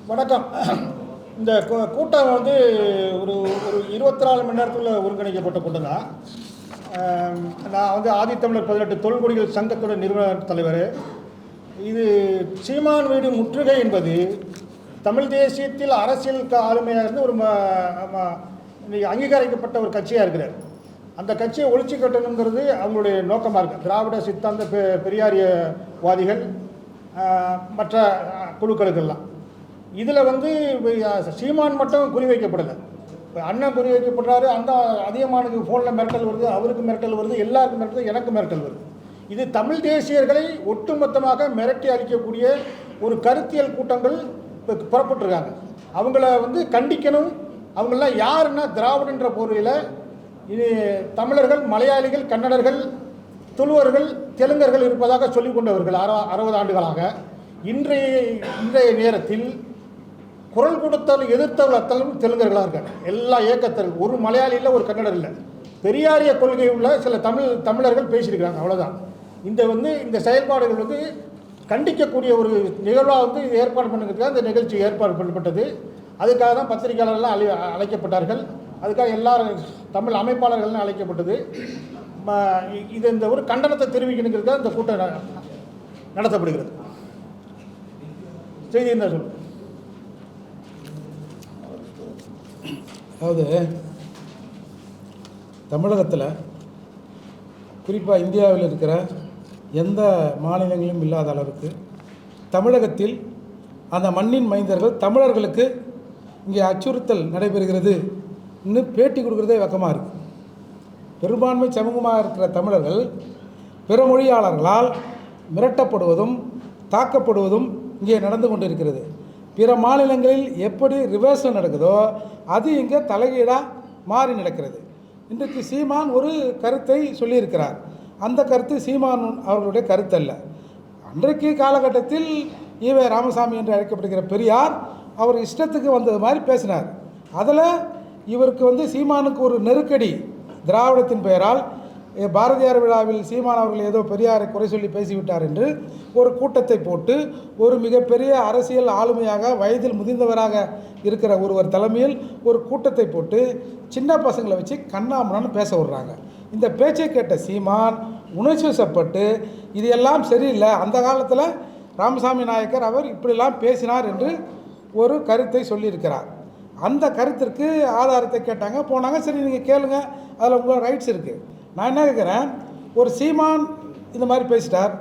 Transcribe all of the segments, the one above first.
வணக்கம். இந்த கூட்டம் வந்து ஒரு ஒரு 24 மணி நேரத்தில் ஒருங்கிணைக்கப்பட்ட கூட்டம் தான். நான் வந்து ஆதித்தமிழர் 18 தொல்குடிகள் சங்கத்தோட நிறுவன தலைவர். இது சீமான் வீடு முற்றுகை என்பது தமிழ் தேசியத்தில் அரசியல் ஆளுமையாக இருந்து ஒரு அங்கீகரிக்கப்பட்ட ஒரு கட்சியாக இருக்கிறார். அந்த கட்சியை ஒழிச்சு கட்டணுங்கிறது அவங்களுடைய நோக்கமாக இருக்குது. திராவிட சித்தாந்த பெரியாரியவாதிகள் மற்ற குழுக்களுக்கெல்லாம் இதில் வந்து சீமான் மட்டும் குறிவைக்கப்படலை. இப்போ அண்ணன் குறிவைக்கப்படுறாரு, அந்த அதிகமானுக்கு ஃபோனில் மிரட்டல் வருது, அவருக்கு மிரட்டல் வருது, எல்லாருக்கும் மிரட்டல், எனக்கு மிரட்டல் வருது. இது தமிழ் தேசியர்களை ஒட்டுமொத்தமாக மிரட்டி அளிக்கக்கூடிய ஒரு கருத்தியல் கூட்டங்கள் இப்போ புறப்பட்டுருக்காங்க. அவங்கள வந்து கண்டிக்கணும். அவங்களாம் யாருன்னா திராவிடன்ற போர்வையில் இது தமிழர்கள், மலையாளிகள், கன்னடர்கள், துளுவர்கள், தெலுங்கர்கள் இருப்பதாக சொல்லிக் கொண்டவர்கள் 60 ஆண்டுகளாக. இன்றைய நேரத்தில் குரல் கொடுத்தால் எதிர்த்தவர்கள் அத்தலும் தெலுங்கர்களாக இருக்காங்க. எல்லா இயக்கத்தில் ஒரு மலையாளி இல்லை, ஒரு கன்னடர் இல்லை. பெரியாரிய கொள்கை உள்ள சில தமிழர்கள் பேசியிருக்கிறாங்க, அவ்வளோதான். இந்த செயல்பாடுகள் வந்து கண்டிக்கக்கூடிய ஒரு நிகழ்வாக வந்து ஏற்பாடு பண்ணுறதுக்காக இந்த நிகழ்ச்சி ஏற்பாடு பண்ணப்பட்டது. அதுக்காக தான் பத்திரிகையாளர்கள்லாம் அழைக்கப்பட்டார்கள். அதுக்காக எல்லாரும் தமிழ் அமைப்பாளர்கள்லாம் அழைக்கப்பட்டது. இந்த ஒரு கண்டனத்தை தெரிவிக்கணுங்கிறதுக்காக இந்த கூட்டம் நடத்தப்படுகிறது. செய்தி என்ன சொல்லுங்கள். அதாவது தமிழகத்தில் குறிப்பாக இந்தியாவில் இருக்கிற எந்த மாநிலங்களிலும் இல்லாத அளவுக்கு தமிழகத்தில் அந்த மண்ணின் மைந்தர்கள் தமிழர்களுக்கு இங்கே அச்சுறுத்தல் நடைபெறுகிறது இன்னும் பேட்டி கொடுக்குறதே வெக்கமாக இருக்குது. பெரும்பான்மை சமூகமாக இருக்கிற தமிழர்கள் பிற மொழியாளர்களால் மிரட்டப்படுவதும் தாக்கப்படுவதும் இங்கே நடந்து கொண்டு இருக்கிறது. பிற மாநிலங்களில் எப்படி ரிவர்ஸில் நடக்குதோ அது இங்கே தலைகீழாக மாறி நடக்கிறது. இன்றைக்கு சீமான் ஒரு கருத்தை சொல்லியிருக்கிறார். அந்த கருத்து சீமான் அவர்களுடைய கருத்து அல்ல. அன்றைக்கு காலகட்டத்தில் ஈவே ராமசாமி என்று அழைக்கப்படுகிற பெரியார் அவர் இஷ்டத்துக்கு வந்தது மாதிரி பேசினார். அதில் இவருக்கு வந்து சீமானுக்கு ஒரு நெருக்கடி. திராவிடத்தின் பெயரால் பாரதியார் விழாவில் சீமான் அவர்கள் ஏதோ பெரியாரை குறை சொல்லி பேசிவிட்டார் என்று ஒரு கூட்டத்தை போட்டு ஒரு மிகப்பெரிய அரசியல் ஆளுமையாக வயதில் முதிர்ந்தவராக இருக்கிற ஒருவர் தலைமையில் ஒரு கூட்டத்தை போட்டு சின்ன பசங்களை வச்சு கண்ணாமண்ணான்னு பேச விடுறாங்க. இந்த பேச்சை கேட்ட சீமான் உணர்ச்சி வசப்பட்டு இது எல்லாம் சரியில்லை, அந்த காலத்தில் ராமசாமி நாயக்கர் அவர் இப்படிலாம் பேசினார் என்று ஒரு கருத்தை சொல்லியிருக்கிறார். அந்த கருத்திற்கு ஆதாரத்தை கேட்டாங்க, போனாங்க. சரி நீங்கள் கேளுங்க, அதில் உங்களோட ரைட்ஸ் இருக்குது. நான் என்ன கேட்குறேன், ஒரு சீமான் இந்த மாதிரி பேசிட்டார்,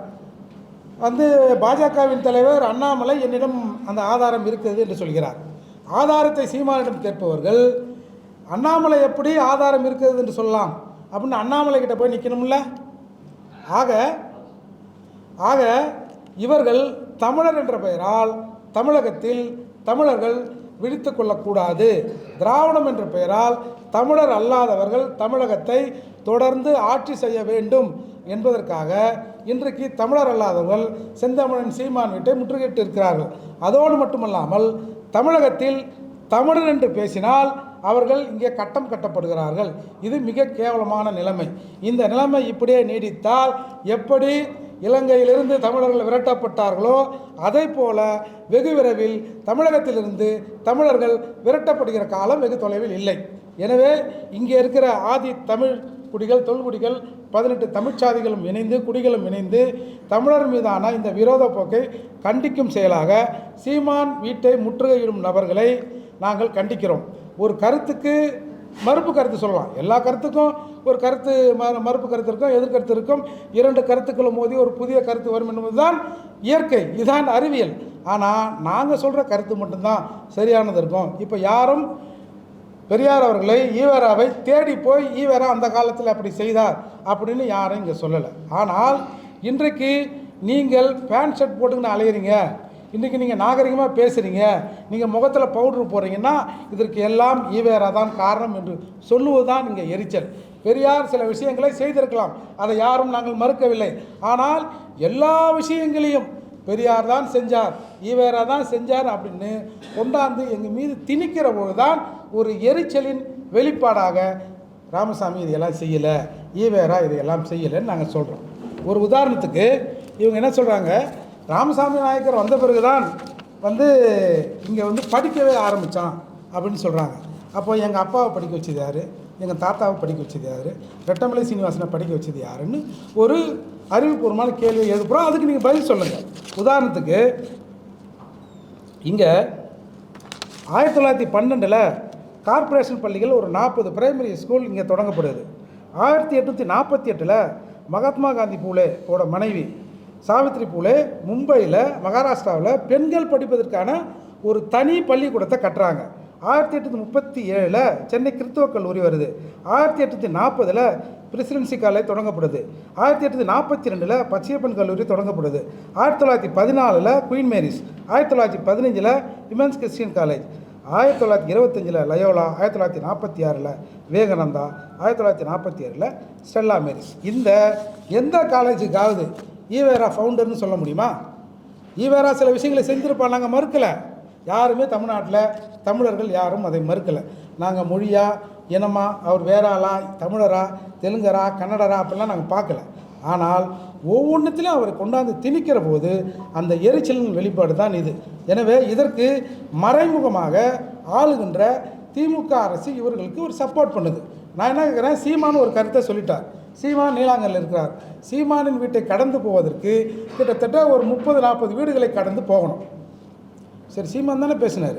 வந்து பாஜகவின் தலைவர் அண்ணாமலை என்னிடம் அந்த ஆதாரம் இருக்கிறது என்று சொல்கிறார். ஆதாரத்தை சீமானிடம் கேட்பவர்கள் அண்ணாமலை எப்படி ஆதாரம் இருக்கிறது என்று சொல்லலாம் அப்படின்னு அண்ணாமலை கிட்ட போய் நிற்கணும்ல. ஆக இவர்கள் தமிழர் என்ற பெயரால் தமிழகத்தில் தமிழர்கள் விழித்து கொள்ளக்கூடாது. திராவிடம் என்ற பெயரால் தமிழர் அல்லாதவர்கள் தமிழகத்தை தொடர்ந்து ஆட்சி செய்ய வேண்டும் என்பதற்காக இன்றைக்கு தமிழர் அல்லாதவர்கள் செந்தமிழன் சீமான் வீட்டை முற்றுகையிட்டு இருக்கிறார்கள். அதோடு மட்டுமல்லாமல் தமிழகத்தில் தமிழர் என்று பேசினால் அவர்கள் இங்கே கட்டம் கட்டப்படுகிறார்கள். இது மிக கேவலமான நிலைமை. இந்த நிலைமை இப்படியே நீடித்தால் எப்படி இலங்கையிலிருந்து தமிழர்கள் விரட்டப்பட்டார்களோ அதை போல வெகு விரைவில் தமிழகத்திலிருந்து தமிழர்கள் விரட்டப்படுகிற காலம் வெகு தொலைவில் இல்லை. எனவே இங்கே இருக்கிற ஆதி தமிழ் குடிகள், தொல்குடிகள், 18 தமிழ்ச்சாதிகளும் இணைந்து, குடிகளும் இணைந்து தமிழர் மீதான இந்த விரோத போக்கை கண்டிக்கும் செயலாக சீமான் வீட்டை முற்றுகையிடும் நபர்களை நாங்கள் கண்டிக்கிறோம். ஒரு கருத்துக்கு மறுப்பு கருத்து சொல்லலாம். எல்லா கருத்துக்கும் ஒரு கருத்து மறுப்பு கருத்து இருக்கும், எதிர்கருத்து இருக்கும். 2 கருத்துக்களும் மோதி ஒரு புதிய கருத்து வரும் என்பதுதான் இயற்கை, இதுதான் அறிவியல். ஆனால் நாங்கள் சொல்கிற கருத்து மட்டும்தான் சரியானது இருக்கும். இப்போ யாரும் பெரியார் அவர்களை, ஈவேராவை தேடி போய் ஈவேரா அந்த காலத்தில் அப்படி செய்தார் அப்படின்னு யாரும் இங்கே சொல்லலை. ஆனால் இன்றைக்கு நீங்கள் பேண்ட் ஷர்ட் போட்டுக்கின்னு அலையிறீங்க, இன்றைக்கி நீங்கள் நாகரிகமாக பேசுகிறீங்க, நீங்கள் முகத்தில் பவுட்ரு போடுறீங்கன்னா இதற்கு எல்லாம் ஈவேரா தான் காரணம் என்று சொல்லுவது தான் இங்கே எரிச்சல். பெரியார் சில விஷயங்களை செய்திருக்கலாம், அதை யாரும் நாங்கள் மறுக்கவில்லை. ஆனால் எல்லா விஷயங்களையும் பெரியார் தான் செஞ்சார், ஈவேரா தான் செஞ்சார் அப்படின்னு கொண்டாந்து எங்கள் மீது திணிக்கிற போது தான் ஒரு எரிச்சலின் வெளிப்பாடாக ராமசாமி இதையெல்லாம் செய்யலை, ஈவேரா இதையெல்லாம் செய்யலைன்னு நாங்கள் சொல்கிறோம். ஒரு உதாரணத்துக்கு இவங்க என்ன சொல்கிறாங்க, ராமசாமி நாயக்கர் வந்த பிறகு தான் வந்து இங்கே வந்து படிக்கவே ஆரம்பித்தான் அப்படின்னு சொல்கிறாங்க. அப்போ எங்கள் அப்பாவை படிக்க வச்சது யார், எங்கள் தாத்தாவை படிக்க வச்சது யார், ரெட்டமலை சீனிவாசனை படிக்க வச்சது யாருன்னு ஒரு அறிவுபூர்வமான கேள்வியை எழுப்புகிறோம். அதுக்கு நீங்கள் பதில் சொல்லுங்கள். உதாரணத்துக்கு இங்கே 1912 கார்ப்பரேஷன் பள்ளிகள் ஒரு 40 பிரைமரி ஸ்கூல் இங்கே தொடங்கப்படுது. 1848 மகாத்மா காந்தி பூலேவோட மனைவி சாவித்ரி பூலே மும்பையில் மகாராஷ்டிராவில் பெண்கள் படிப்பதற்கான ஒரு தனி பள்ளிக்கூடத்தை கட்டுறாங்க. 1837 சென்னை கிறித்துவ கல்லூரி வருது. 1840 பிரசிடென்சி காலேஜ் தொடங்கப்படுது. 1842 பச்சையப்பன் கல்லூரி தொடங்கப்படுது. 1914 queen Mary's, 1915 women's Christian college, 1925 Loyola, 1946 Vivekananda, 1947 Stella Mary's. இந்த எந்த காலேஜுக்காவது ஈவேரா ஃபவுண்டர்னு சொல்ல முடியுமா? ஈவேரா சில விஷயங்களை செஞ்சுருப்பான், நாங்கள் மறுக்கலை. யாருமே தமிழ்நாட்டில் தமிழர்கள் யாரும் அதை மறுக்கலை. நாங்கள் மொழியா இனமா அவர் வேறாளா தமிழரா தெலுங்கரா கன்னடரா அப்படிலாம் நாங்கள் பார்க்கல. ஆனால் ஒவ்வொன்றுத்திலும் அவர் கொண்டாந்து திணிக்கிற போது அந்த எரிச்சலின் வெளிப்பாடு தான் இது. எனவே இதற்கு மறைமுகமாக ஆளுகின்ற திமுக அரசு இவர்களுக்கு ஒரு சப்போர்ட் பண்ணுது. நான் என்ன கேட்குறேன், சீமான் ஒரு கருத்தை சொல்லிட்டார். சீமான் நீலாங்கல்ல இருக்கிறார். சீமானின் வீட்டை கடந்து போவதற்கு கிட்டத்தட்ட ஒரு 30-40 வீடுகளை கடந்து போகணும். சரி, சீமான் தானே பேசினார்.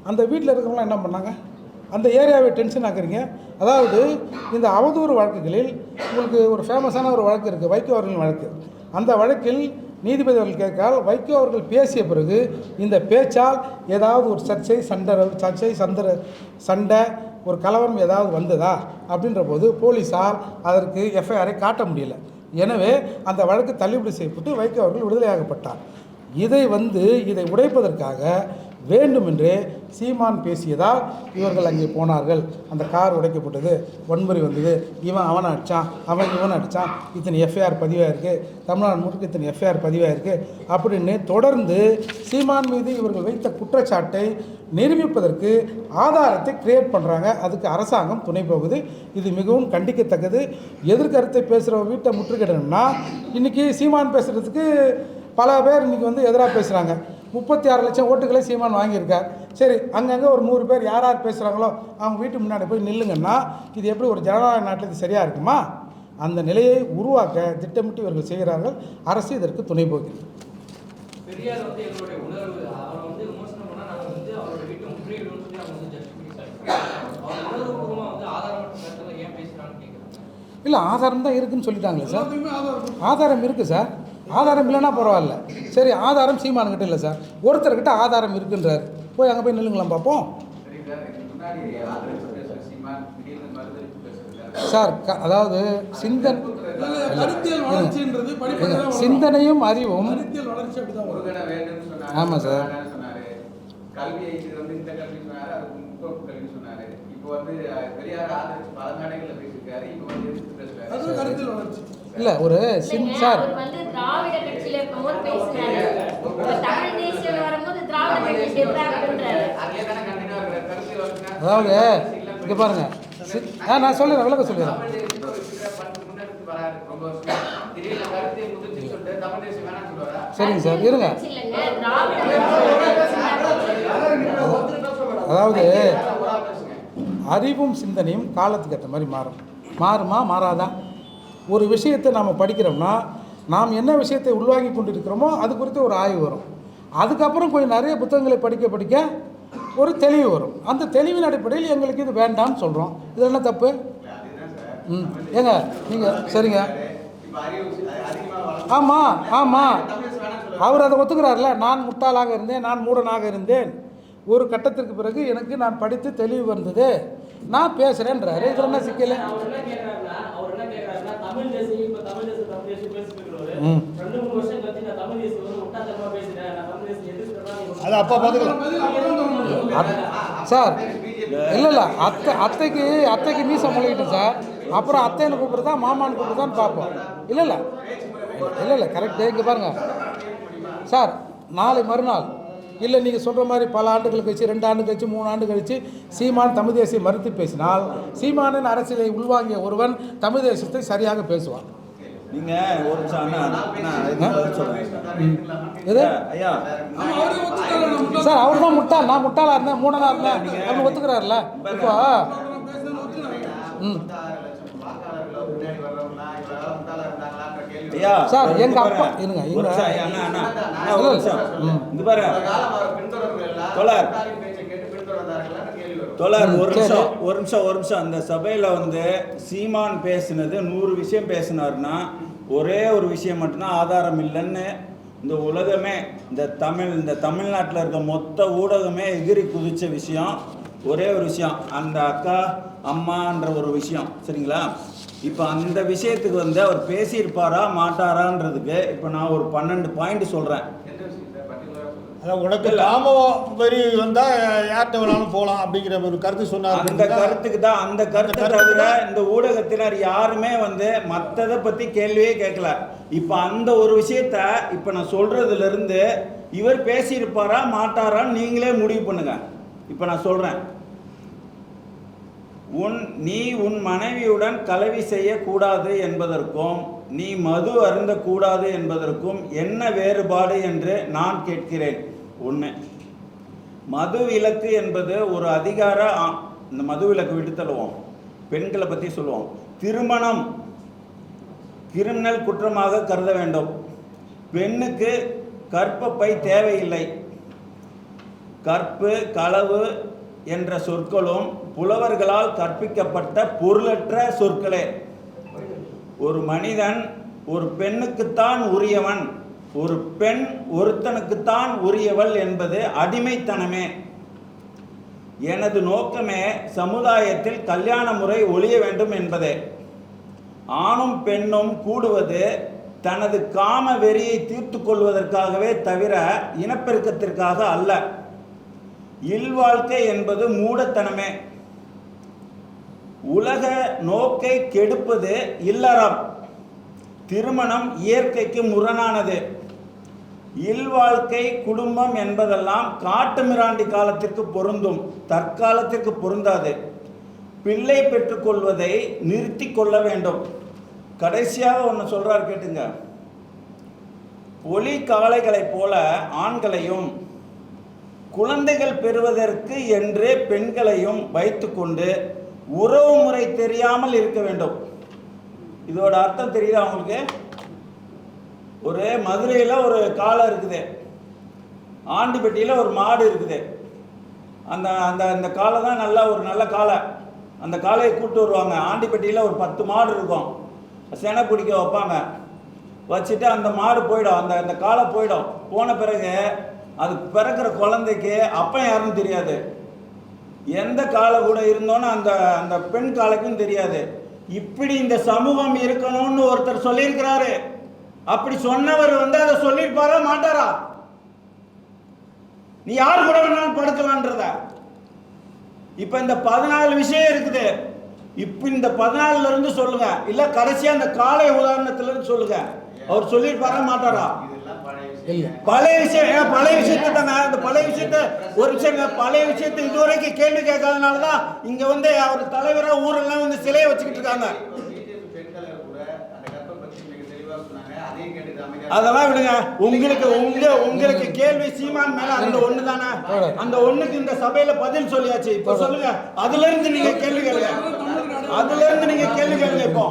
அந்த வீட்டில் இருக்கிறவங்களாம் என்ன பண்ணாங்க? அந்த ஏரியாவை டென்ஷன் ஆக்குறீங்க. அதாவது இந்த அவதூறு வழக்குகளில் உங்களுக்கு ஒரு ஃபேமஸான ஒரு வழக்கு இருக்குது, வைகோ அவர்களின் வழக்கு. அந்த வழக்கில் நீதிபதி அவர்கள் கேட்கால் வைகோ அவர்கள் பேசிய பிறகு இந்த பேச்சால் ஏதாவது ஒரு சண்டை ஒரு கலவரம் ஏதாவது வந்ததா அப்படின்ற போது போலீஸால் அதற்கு எஃப்ஐஆரை காட்ட முடியல. எனவே அந்த வழக்கு தள்ளுபடி செய்யப்பட்டு வைகோ அவர்கள் விடுதலையாகப்பட்டார். இதை உடைப்பதற்காக வேண்டுமென்றே சீமான் பேசியதால் இவர்கள் அங்கே போனார்கள். அந்த கார் உடைக்கப்பட்டது, வன்முறை வந்தது, இவன் அவனை அடித்தான், அவன் இவனை அடித்தான், இத்தனை எஃப்ஐஆர் பதிவாயிருக்கு, தமிழ்நாடு முழுக்க இத்தனை எஃப்ஐஆர் பதிவாயிருக்கு அப்படின்னு தொடர்ந்து சீமான் மீது இவர்கள் வைத்த குற்றச்சாட்டை நிரூபிப்பதற்கு ஆதாரத்தை கிரியேட் பண்ணுறாங்க. அதுக்கு அரசாங்கம் துணை போகுது. இது மிகவும் கண்டிக்கத்தக்கது. எதிர்கருத்தை பேசுகிற வீட்டை முற்றுகையிடணும்னா இன்றைக்கி சீமான் பேசுகிறதுக்கு பல பேர் இன்றைக்கி வந்து எதிராக பேசுகிறாங்க. 36 லட்சம் ஓட்டுகளை சீமான் வாங்கியிருக்கார். சரி, அங்கங்கே ஒரு 100 பேர் யார் யார் பேசுகிறாங்களோ அவங்க வீட்டு முன்னாடி போய் நில்லுங்கன்னா இது எப்படி ஒரு ஜனநாயக நாட்டில் இது சரியாக இருக்குமா? அந்த நிலையை உருவாக்க திட்டமிட்டு இவர்கள் செய்கிறார்கள். அரசு இதற்கு துணை போகிறது. பெரியார் வந்து எங்களுடைய உணர்வு, அவர் வந்து விமர்சனம் பண்ணால் நாங்கள் வந்து அவரோட வீட்டை முற்றுகையிடுவோம்னு சொல்லி அவங்க வந்து ஜஸ்டிஃபை அவர் உணர்வுபூர்வமாக வந்து ஆதாரமற்ற கருத்தில் ஏன் பேசுகிறான்னு கேட்குறாங்க. இல்லை, ஆதாரம் தான் இருக்குதுன்னு சொல்லிட்டாங்களே சார். ஆதாரம் இருக்குது சார். ஆதாரம் இல்லைன்னா பரவாயில்ல. சரி, ஆதாரம் சீமானுக்கிட்ட இல்லை சார், ஒருத்தர்கிட்ட ஆதாரம் இருக்குன்றார். போய் அங்கே போய் நில்லுங்களாம் பார்ப்போம் சார். அதாவது சிந்தனையும் அறிவும். ஆமாம் சார். இல்லை ஒரு சார் அதாவது இங்கே பாருங்க, நான் சொல்லிடுறேன், விளக்க சொல்லிடுறேன். சரிங்க சார், இருங்க. அதாவது அறிவும் சிந்தனையும் காலத்துக்கு ஏற்ற மாதிரி மாறுமா மாறாதா? ஒரு விஷயத்தை நாம் படிக்கிறோம்னா நாம் என்ன விஷயத்தை உள்வாங்கி கொண்டிருக்கிறோமோ அது குறித்து ஒரு ஆய்வு வரும். அதுக்கப்புறம் கொஞ்சம் நிறைய புத்தகங்களை படிக்க ஒரு தெளிவு வரும். அந்த தெளிவின் அடிப்படையில் எங்களுக்கு இது வேண்டாம்னு சொல்கிறோம். இது என்ன தப்பு? ஏங்க நீங்கள் சரிங்க. ஆமாம் அவர் அதை ஒத்துக்கிறார்ல. நான் முட்டாளாக இருந்தேன், நான் மூடனாக இருந்தேன், ஒரு கட்டத்திற்கு பிறகு எனக்கு நான் படித்து தெளிவு வந்தது, நான் பேசுகிறேன்றாரு. இதில் என்ன சிக்கல்? சார் இல்லை அத்தைக்கு மீசை முளைக்கிட்டேன் சார். அப்புறம் அத்தைன்னு கூப்பிடுறதா மாமான்னு கூப்பிடுறதான்னு பார்ப்போம். இல்லை கரெக்டு. இங்கே பாருங்கள் சார், நாளை மறுநாள் இல்லை நீங்கள் சொல்கிற மாதிரி பல ஆண்டுகள் கழிச்சு 2 ஆண்டு கழிச்சு 3 ஆண்டு கழிச்சு சீமான் தமிழ் தேசியம் மறுத்து பேசினால் சீமானின் அரசியலை உள்வாங்கிய ஒருவன் தமிழ் தேசியத்தை சரியாக பேசுவான். நீங்க ஒரு நிமிஷம் அண்ணா எது ஐயா சார் அவர் தான் முட்டாள், நான் முட்டாளா இருந்தேன், மூடனா இருந்தேன், அவர் ஒத்துக்கிறாருல்ல இப்போ. ம் ஐயா சார் எங்க அப்பா இருங்க ஒரு நிமிஷம் ஐயா அண்ணா ஒரு நிமிஷம் இது பாரு தோழர் ஒரு நிமிஷம் அந்த சபையில் வந்து சீமான் பேசினது 100 விஷயம் பேசினார்னா ஒரே ஒரு விஷயம் மட்டும்தான் ஆதாரம் இல்லைன்னு இந்த உலகமே இந்த தமிழ்நாட்டில் இருக்க மொத்த ஊடகமே எகிரி குதிச்ச விஷயம் ஒரே ஒரு விஷயம், அந்த அக்கா அம்மான்ற ஒரு விஷயம். சரிங்களா? இப்போ அந்த விஷயத்துக்கு வந்து அவர் பேசியிருப்பாரா மாட்டாரான்றதுக்கு இப்போ நான் ஒரு 12 பாயிண்ட் சொல்கிறேன். அதான் உனக்கு காம வரி வந்தால் யார்கிட்ட வேணாலும் போகலாம் அப்படிங்கிற ஒரு கருத்து சொன்னார். அந்த கருத்துக்கு தான் அந்த கருத்தை தவிர இந்த ஊடகத்தினர் யாருமே வந்து மற்றதை பற்றி கேள்வியே கேட்கல. இப்போ அந்த ஒரு விஷயத்த இப்போ நான் சொல்கிறதுலேருந்து இவர் பேசியிருப்பாரா மாட்டாரான்னு நீங்களே முடிவு பண்ணுங்க. இப்போ நான் சொல்கிறேன், நீ உன் மனைவியுடன் கலவி செய்யக்கூடாது என்பதற்கும் நீ மது அருந்தக்கூடாது என்பதற்கும் என்ன வேறுபாடு என்று நான் கேட்கிறேன். ஒன்று, மது விலக்கு என்பது ஒரு அதிகார, இந்த மது விலக்கு விட்டு தள்ளுவோம், பெண்களை பற்றி சொல்லுவோம். திருமணம் கிரிமினல் குற்றமாக கருத வேண்டும். பெண்ணுக்கு கற்பப்பை தேவையில்லை. கற்பு களவு என்ற சொற்களும் புலவர்களால் கற்பிக்கப்பட்ட பொருளற்ற சொற்களே. ஒரு மனிதன் ஒரு பெண்ணுக்குத்தான் உரியவன், ஒரு பெண் ஒருத்தனுக்குத்தான் உரியவள் என்பது அடிமைத்தனமே. எனது நோக்கமே சமுதாயத்தில் கல்யாண முறை ஒழிய வேண்டும் என்பதே. ஆணும் பெண்ணும் கூடுவது தனது காம வெறியை தீர்த்து கொள்வதற்காகவே தவிர இனப்பெருக்கத்திற்காக அல்ல. இல்வாழ்க்கை என்பது மூடத்தனமே. உலக நோக்கை கெடுப்பது இல்லறம். திருமணம் இயற்கைக்கு முரணானது. இல்வாழ்க்கை குடும்பம் என்பதெல்லாம் காட்டுமிராண்டி காலத்திற்கு பொருந்தும், தற்காலத்திற்கு பொருந்தாது. பிள்ளை பெற்றுக்கொள்வதை நிறுத்தி கொள்ள வேண்டும். கடைசியாக ஒன்று சொல்றார் கேட்டுங்க. ஒளி காளைகளைப் போல ஆண்களையும் குழந்தைகள் பெறுவதற்கு என்று பெண்களையும் வைத்துக்கொண்டு உறவு முறை தெரியாமல் இருக்க வேண்டும். இதோட அர்த்தம் தெரியுதா உங்களுக்கு? ஒரு மதுரையில் ஒரு காளை இருக்குது, ஆண்டிப்பட்டியில் ஒரு மாடு இருக்குது. அந்த அந்த அந்த காளை தான் ஒரு நல்ல காளை. அந்த காளையை கூப்பிட்டு வருவாங்க. ஆண்டிப்பட்டியில் ஒரு 10 மாடு இருக்கும், செனை பிடிக்க வைப்பாங்க. வச்சுட்டு அந்த மாடு போயிடும், அந்த காளை போயிடும். போன பிறகு அது பிறக்கிற குழந்தைக்கு அப்பன் யாருன்னு தெரியாது, எந்த காளை கூட இருந்தோன்னு அந்த அந்த பெண் காளைக்கும் தெரியாது. இப்படி இந்த சமூகம் இருக்கணும்னு ஒருத்தர் சொல்லியிருக்கிறாரு. அப்படி சொன்னவர் வந்து அதை சொல்லியிருப்பாரா மாட்டாரா? நீ யார் கூட வேணாலும் படுக்கலான்றத. இப்ப இந்த 14 விஷயம் இருக்குது. இப்ப இந்த 14ல இருந்து சொல்லுங்க, இல்ல கடைசியா அந்த காளை உதாரணத்துல இருந்து சொல்லுங்க. அவர் சொல்லியிருப்பாரா மாட்டாரா? பழைய விஷயம், பழைய விஷயத்தை தானே. அந்த பழைய விஷயத்த ஒரு விஷயம், பழைய விஷயத்தை இதுவரைக்கும் கேள்வி கேட்காதனாலதான் இங்க வந்து அவர் தலைவரா ஊரெல்லாம் வந்து சிலையை வச்சுக்கிட்டு இருக்காங்க. அதெல்லாம் விடுங்க. உங்களுக்கு கேள்வி சீமான் மேல அந்த ஒண்ணு தானே. அந்த ஒண்ணுக்கு இந்த சபையில பதில் சொல்லியாச்சு. இப்ப சொல்லுங்க, அதுல இருந்து நீங்க கேள்வி கேளுங்க. அதுல இருந்து நீங்க கேள்வி கேளுங்க. இப்போ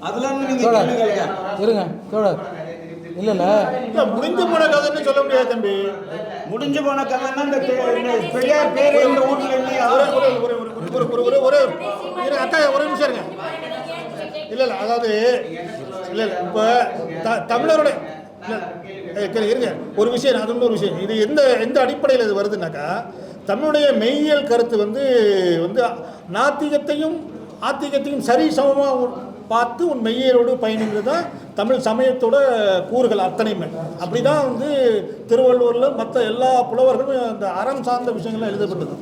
அதுல இருந்து நீங்க கேள்வி கேளுங்க. இருங்க தோழர். இல்ல முடிஞ்சு போன கதைன்னு சொல்ல முடியாது தம்பி. முடிஞ்சு போன கதைன்னா இந்த பெரியார் பேரு இந்த ஊர்ல இல்லையா? ஒரு அக்கா ஒரு நிமிஷம் இருங்க. இல்ல அதாவது இல்ல இப்ப தமிழரோட இருங்க ஒரு விஷயம், அது இன்னொரு விஷயம். இது எந்த அடிப்படையில் இது வருதுன்னாக்கா, தமிழுடைய மெய்யியல் கருத்து வந்து நாத்திகத்தையும் ஆத்திகத்தையும் சரி சமமாக பார்த்து உன் மெய்யியலோடு பயணிங்கிறது தான் தமிழ் சமயத்தோட கூறுகள் அத்தனையுமே. அப்படி தான் வந்து திருவள்ளுவரில் மற்ற எல்லா புலவர்களும் அந்த அறம் சார்ந்த விஷயங்கள்லாம் எழுதப்பட்டது.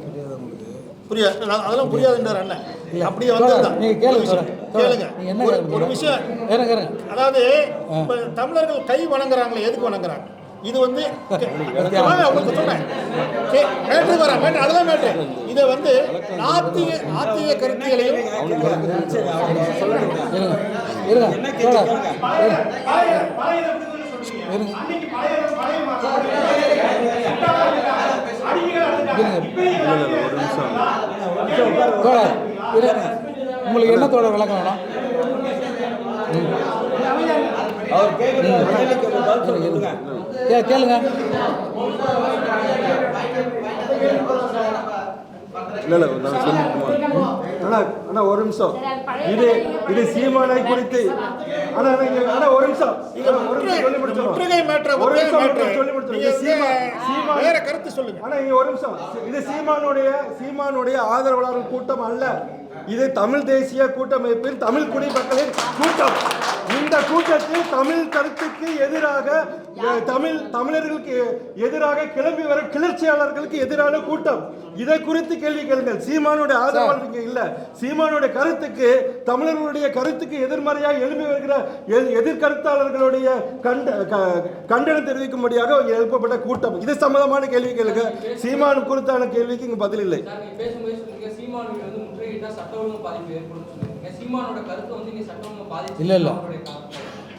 புரியாது, அதெல்லாம் புரியாதுன்றார் அண்ணன். அப்படியே வந்ததுதான். கேளுங்க ஒரு விஷயம். அதாவது இப்போ தமிழர்கள் கை வணங்குறாங்களே, எதுக்கு வணங்குறாங்க? இது வந்து உங்களுக்கு சொன்னேன் மேட்ரு வர மேட்ரு அதுதான் மேட்ரு. இதை வந்து நாத்திக கருத்தியலையும் உங்களுக்கு என்னத்தோட விளக்கம் வேணும்? கேளுங்க. இல்லை நான் சொல்லிட்டுமா அண்ணா ஒரு நிமிஷம். இது சீமானை குறித்து அண்ணா ஒரு நிமிஷம் சொல்லி முடிச்சோம். வேற கருத்து சொல்லுங்க. ஆனா இங்க ஒரு நிமிஷம். இது சீமானுடைய ஆதரவாளர்கள் கூட்டம் அல்ல. இது தமிழ் தேசிய கூட்டமைப்பின் தமிழ் குடிமக்களின் கூட்டம். இந்த கூட்டத்தில் தமிழ் கருத்துக்கு எதிராக தமிழர்களுக்கு எதிராக கிளம்பி வர கிளர்ச்சியாளர்களுக்கு எதிரான கூட்டம். இதை குறித்து கேள்வி கேளுங்கள். சீமானுடைய ஆதரவாளர் இங்க இல்ல. சீமானுடைய கருத்துக்கு தமிழர்களுடைய கருத்துக்கு எதிர்மறையாக எழுப்பி வருகிற எதிர்கருத்தாளர்களுடைய கண்டனம் தெரிவிக்கும்படியாக எழுப்பப்பட்ட கூட்டம். இது சம்பந்தமான கேள்வி கேளுங்க. சீமான் குறித்தான கேள்விக்கு இங்க பதில் இல்லை. இல்லை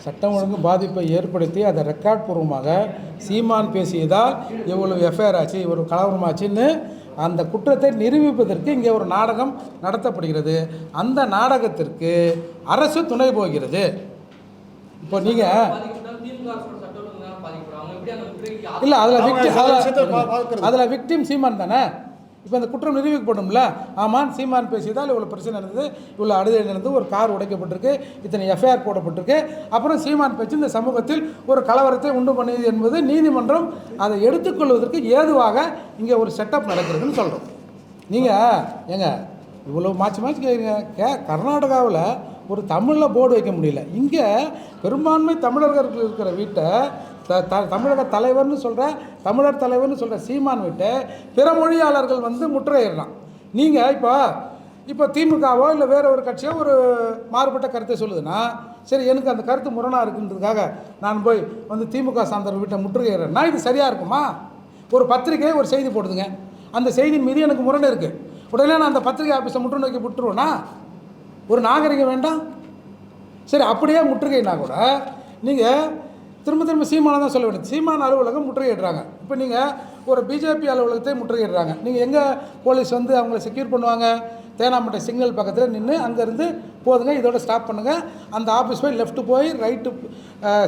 சட்டம் ஒழுங்கு பாதிப்பை ஏற்படுத்தி அதை ரெக்கார்ட் பூர்வமாக சீமான் பேசியதால் இவ்வளவு எஃப்ஐஆர் ஆச்சு, இவ்வளவு கலவரமாச்சுன்னு அந்த குற்றத்தை நிரூபிப்பதற்கு இங்கே ஒரு நாடகம் நடத்தப்படுகிறது. அந்த நாடகத்திற்கு அரசு துணை போகிறது. இப்போ நீங்கள் இல்லை அதில் விக்டிம் சீமான் தானே. இப்போ அந்த குற்றம் நிரூபிக்கப்படும்ல. ஆமாம், சீமான் பேசியதால் இவ்வளோ பிரச்சனை நடந்தது, இவ்வளோ அடுதல் நடந்தது, ஒரு கார் உடைக்கப்பட்டிருக்கு, இத்தனை எஃப்ஐஆர் போடப்பட்டிருக்கு, அப்புறம் சீமான் பேச்சு இந்த சமூகத்தில் ஒரு கலவரத்தை உண்டு பண்ணியது என்பது நீதிமன்றம் அதை எடுத்துக்கொள்வதற்கு ஏதுவாக இங்கே ஒரு செட்டப் நடக்கிறதுன்னு சொல்கிறோம். நீங்கள் ஏங்க இவ்வளோ மாற்றி கேட்குறீங்க. கர்நாடகாவில் ஒரு தமிழில் போர்டு வைக்க முடியல. இங்கே பெரும்பான்மை தமிழர்கள் இருக்கிற வீட்டை தமிழக தலைவர்னு சொல்கிற தமிழர் தலைவர்னு சொல்கிற சீமான் விட்டு பிற மொழியாளர்கள் வந்து முற்றுகையிடலாம். நீங்கள் இப்போ திமுகவோ இல்லை வேற ஒரு கட்சியோ ஒரு மாறுபட்ட கருத்தை சொல்லுதுன்னா, சரி எனக்கு அந்த கருத்து முரணாக இருக்குன்றதுக்காக நான் போய் வந்து திமுக சார்ந்தவர் வீட்டை முற்றுகையிடுறேன்னா இது சரியாக இருக்குமா? ஒரு பத்திரிகை ஒரு செய்தி போடுதுங்க, அந்த செய்தியின் மீது எனக்கு முரண் இருக்குது, உடனே நான் அந்த பத்திரிகை ஆஃபீஸை முற்றுநோக்கி விட்டுருவேன்னா ஒரு நாகரிகம் வேண்டாம்? சரி, அப்படியே முற்றுகைனா கூட நீங்கள் திரும்ப சீமானை தான் சொல்ல வேண்டியது. சீமான் அலுவலகம் முற்றுகையிடுறாங்க. இப்போ நீங்கள் ஒரு பிஜேபி அலுவலகத்தை முற்றுகையிடுறாங்க. நீங்கள் எங்கே போலீஸ் வந்து அவங்கள செக்யூர் பண்ணுவாங்க? தேனாம்பட்டை சிக்னல் பக்கத்தில் நின்று அங்கேருந்து போதுங்க, இதோட ஸ்டாப் பண்ணுங்கள், அந்த ஆஃபீஸ் போய் லெஃப்ட்டு போய் ரைட்டு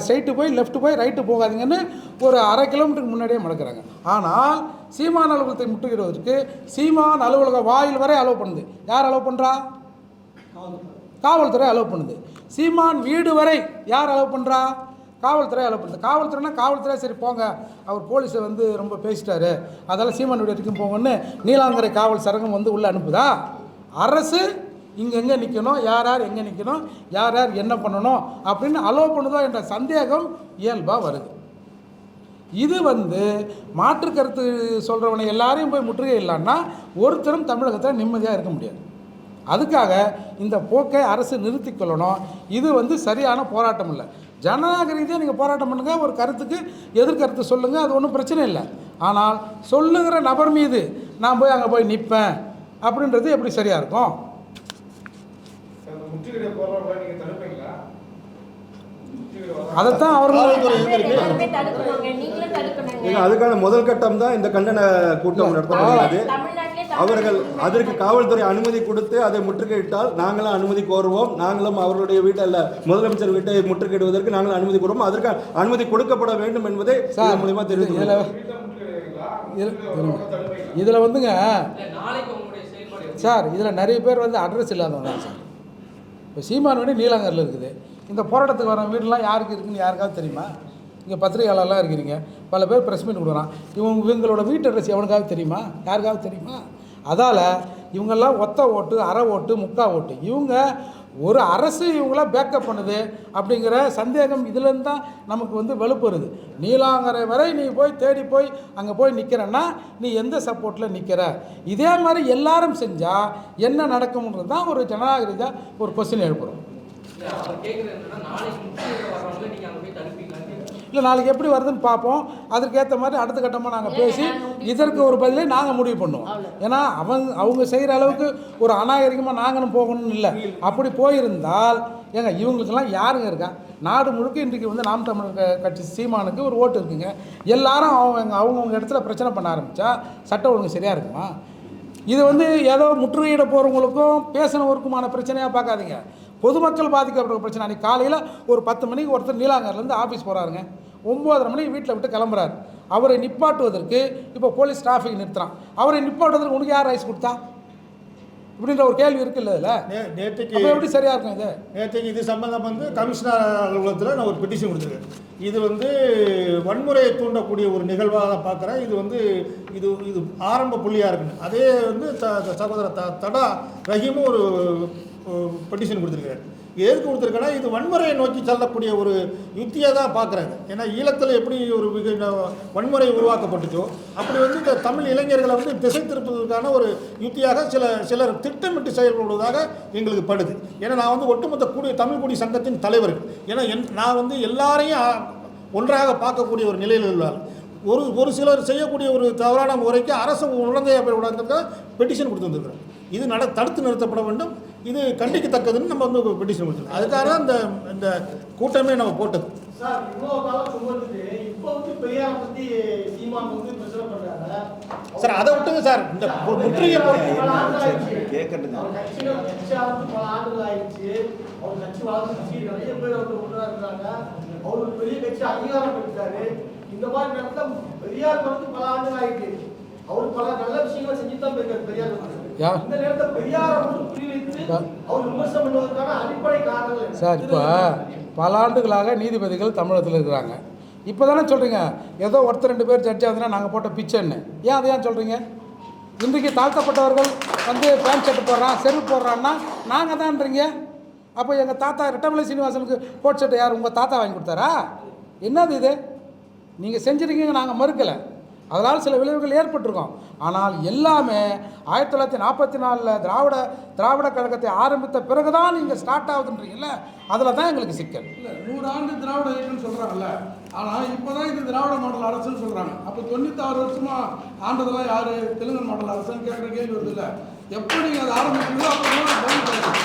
ஸ்ட்ரைட்டு போய் லெஃப்ட்டு போய் ரைட்டு போகாதீங்கன்னு ஒரு 1/2 கிலோமீட்டருக்கு முன்னாடியே மடக்கிறாங்க. ஆனால் சீமான் அலுவலகத்தை முற்றுகையிடுவதற்கு சீமான் அலுவலக வாயில் வரை அலோவ் பண்ணுது. யார் அலோவ் பண்ணுறா? காவல்துறை அலோவ் பண்ணுது. சீமான் வீடு வரை யார் அலோவ் பண்ணுறா? காவல்துறை அலோவ் பண்ணுது. காவல்துறைனா காவல்துறை சரி போங்க, அவர் போலீஸை வந்து ரொம்ப பேசிட்டாரு, அதெல்லாம் சீமான் வீடு வரைக்கும் போங்கன்னு நீலாங்கரை காவல் சரகம் வந்து உள்ளே அனுப்புதா? அரசு இங்கெங்கே நிற்கணும், யார் யார் எங்கே நிற்கணும், யார் யார் என்ன பண்ணணும் அப்படின்னு அலோவ் பண்ணுதோ என்ற சந்தேகம் இயல்பாக வருது. இது வந்து மாற்று கருத்து சொல்கிறவனை எல்லாரையும் போய் முற்றுகை இல்லைன்னா ஒருத்தரும் தமிழகத்தில் நிம்மதியாக இருக்க முடியாது. அதுக்காக இந்த போக்கை அரசு நிறுத்தி கொள்ளணும். இது வந்து சரியான போராட்டம் இல்லை. ஜனநாயக ரீதியாக நீங்கள் போராட்டம் பண்ணுங்கள், ஒரு கருத்துக்கு எதிர்கருத்து சொல்லுங்கள், அது ஒன்றும் பிரச்சனை இல்லை. ஆனால் சொல்லுகிற நபர் மீது நான் போய் அங்கே போய் நிற்பேன் அப்படின்றது எப்படி சரியாக இருக்கும்? அதைத்தான் அதுக்கான முதல் கட்டம் தான் இந்த கண்டன கூட்டம் நடத்தப்படுகிறது. அவர்கள் அதற்கு காவல்துறை அனுமதி கொடுத்து அதை முற்றுகையிட்டால் நாங்களும் அனுமதி கோருவோம். நாங்களும் அவர்களுடைய வீட்டில் முதலமைச்சர் வீட்டை முற்றுகையிடுவதற்கு நாங்களும் அனுமதி கோருவோம். அதற்கு அனுமதி கொடுக்கப்பட வேண்டும் என்பதை மூலமா தெரிவித்துள்ளோம். இதில் வந்துங்க சார், இதில் நிறைய பேர் வந்து அட்ரஸ் இல்லாதவங்க சார். இப்போ சீமான் வீடு நீலாங்கரில் இருக்குது. இந்த போராட்டத்துக்கு வர வீடுலாம் யாருக்கு இருக்குன்னு யாருக்காவது தெரியுமா? இங்கே பத்திரிகையாளர்லாம் இருக்கிறீங்க, பல பேர் ப்ரெஸ் மீட் கொடுக்குறான். இவங்களோட வீட்டு அட்ரஸ் எவனுக்காவது தெரியுமா? யாருக்காவது தெரியுமா? அதால் இவங்கெல்லாம் ஒத்த ஓட்டு, அரை ஓட்டு, முக்கா ஓட்டு. இவங்க ஒரு அரசு இவங்களாம் பேக்கப் பண்ணுது அப்படிங்கிற சந்தேகம் இதுலேருந்து தான் நமக்கு வந்து வலுப்புறுது. நீலாங்கரை வரை நீ போய் தேடி போய் அங்கே போய் நிற்கிறன்னா நீ எந்த சப்போர்ட்டில் நிற்கிற? இதே மாதிரி எல்லாரும் செஞ்சால் என்ன நடக்கும்ன்றது தான் ஒரு ஜனநாயக ரீதியாக ஒரு கொஸ்டின் எழுப்புகிறோம். இல்லை நாளைக்கு எப்படி வருதுன்னு பார்ப்போம், அதுக்கேற்ற மாதிரி அடுத்த கட்டமாக நாங்கள் பேசி இதற்கு ஒரு பதிலை நாங்கள் முடிவு பண்ணுவோம். ஏன்னா அவங்க செய்கிற அளவுக்கு ஒரு அநாகரிகமாக நாங்களும் போகணும்னு இல்லை. அப்படி போயிருந்தால் ஏங்க இவங்களுக்கெல்லாம் யாருங்க இருக்கா? நாடு முழுக்க இன்றைக்கி வந்து நாம் தமிழர் கட்சி சீமானுக்கு ஒரு ஓட்டு இருக்குங்க. எல்லாரும் அவங்கவுங்க இடத்துல பிரச்சனை பண்ண ஆரம்பித்தா சட்டம் ஒழுங்கு சரியாக இருக்குமா? இது வந்து ஏதோ முற்றுகையிட போகிறவங்களுக்கும் பேசினவருக்குமான பிரச்சனையாக பார்க்காதீங்க. பொதுமக்கள் பாதிக்கப்பட்ட பிரச்சனை. அன்றைக்கி காலையில் ஒரு 10 மணிக்கு ஒருத்தர் நீலாங்கர்லேருந்து ஆஃபீஸ் போகிறாருங்க, 9:30 மணிக்கு வீட்டில் விட்டு கிளம்புறாரு. அவரை நிப்பாட்டுவதற்கு இப்போ போலீஸ் டிராஃபிக் நிறுத்துறான். அவரை நிப்பாட்டுவதற்கு உனக்கு யார் ரைஸ் கொடுத்தா இப்படின்ற ஒரு கேள்வி இருக்குல்ல. இதில் நேற்றுக்கு எப்படி சரியாக இருக்கும்? இது நேற்றுக்கு இது சம்பந்தம் வந்து கமிஷனர் அலுவலகத்தில் நான் ஒரு பெட்டிஷன் கொடுத்துருக்கேன். இது வந்து வன்முறையை தூண்டக்கூடிய ஒரு நிகழ்வாக தான் பார்க்குறேன். இது வந்து இது ஆரம்ப புள்ளியாக இருக்குன்னு. அதே வந்து சகோதரர் தடா ரஹீமும் ஒரு பெட்டிஷன் கொடுத்துருக்காரு. எதுக்கு கொடுத்துருக்கேன்னா இது வன்முறையை நோக்கி செல்லக்கூடிய ஒரு யுத்தியாக தான் பார்க்குறாங்க. ஏன்னா ஈழத்தில் எப்படி ஒரு வன்முறை உருவாக்கப்பட்டுச்சோ அப்படி வந்து இந்த தமிழ் இளைஞர்களை வந்து திசை திருப்பதற்கான ஒரு யுத்தியாக சிலர் திட்டமிட்டு செயல்படுவதாக எங்களுக்கு படுது. ஏன்னா நான் வந்து ஒட்டுமொத்த தமிழ் குடி சங்கத்தின் தலைவர். ஏன்னா நான் வந்து எல்லாரையும் ஒன்றாக பார்க்கக்கூடிய ஒரு நிலையில் உள்ளார். ஒரு சிலர் செய்யக்கூடிய ஒரு தவறான முறைக்கு அரசு உடந்தையாக விடாததுக்காக பெட்டிஷன் கொடுத்து வந்துருக்கிறோம். இது தடுத்து நிறுத்தப்பட வேண்டும், இது கண்டிக்கத்தக்கதுன்னு நம்ம வந்து பெட்டிஷன் கொடுத்துருக்கோம். அதுக்காக தான் இந்த கூட்டமே நம்ம போட்டது. சார் இவ்வளோ காலம் சொல்லுறது இப்போ வந்து பெரியாரை பற்றி சீமான் வந்து பிரச்சனை பண்ணுறாங்க சார். அதை விட்டுங்க சார். இந்த முற்றுகை கேட்கட்டுங்க. கட்சியாக வந்து பல ஆண்டுகள் ஆயிடுச்சு. அவர் கட்சி வளர்ச்சி நிறைய பேர் வந்து ஒன்றாக இருக்கிறாங்க. அவர் ஒரு பெரிய கட்சி அங்கீகாரம் பெற்றாரு. இந்த மாதிரி நேரத்தில் பெரியார் வந்து பல ஆண்டுகள் ஆயிடுச்சு. அவர் பல நல்ல விஷயங்களை செஞ்சு தான் போயிருக்காரு பெரியார். இந்த நேரத்தில் பெரியாரை வந்து குறிவைத்து அவர் விமர்சனம் பண்ணுவதற்கான அடிப்படை காரணங்கள் சார். இப்போ பல ஆண்டுகளாக நீதிபதிகள் தமிழகத்தில் இருக்கிறாங்க. இப்போ தானே சொல்கிறீங்க ஏதோ ஒருத்தர் 2 பேர் ஜட்ஜாக இருந்தால் நாங்கள் போட்ட பிச்சைன்னு. ஏன் அதை ஏன் சொல்கிறீங்க? இன்றைக்கு தாழ்த்தப்பட்டவர்கள் வந்து பேண்ட் ஷர்ட் போடுறான், செருப்பு போடுறான்னா நாங்கள் தான்றீங்க. அப்போ எங்கள் தாத்தா ரெட்டமலை சீனிவாசனுக்கு கோட் ஷர்ட்டை யார் உங்கள் தாத்தா வாங்கி கொடுத்தாரா? என்னது இது? நீங்கள் செஞ்சுருக்கீங்க, நாங்கள் மறுக்கலை. அதனால் சில விளைவுகள் ஏற்பட்டிருக்கோம். ஆனால் எல்லாமே 1944 திராவிட கழகத்தை ஆரம்பித்த பிறகு தான் நீங்கள் ஸ்டார்ட் ஆகுதுன்றீங்கல்ல, அதில் தான் எங்களுக்கு சிக்கல். இல்லை 100 ஆண்டு திராவிட இயக்கம்னு சொல்கிறாங்கல்ல, ஆனால் இப்போ தான் இது திராவிட மாடல் அரசுன்னு சொல்கிறாங்க. அப்போ 96 வருஷமாக ஆண்டதெல்லாம் யார்? தெலுங்கு மாடல் அரசுன்னு கேட்குற கேள்வி வருது இல்லை. எப்போ நீங்கள் அதை ஆரம்பிக்கிறீங்களோ அப்போ தான் பதில் பேசுகிறோம்.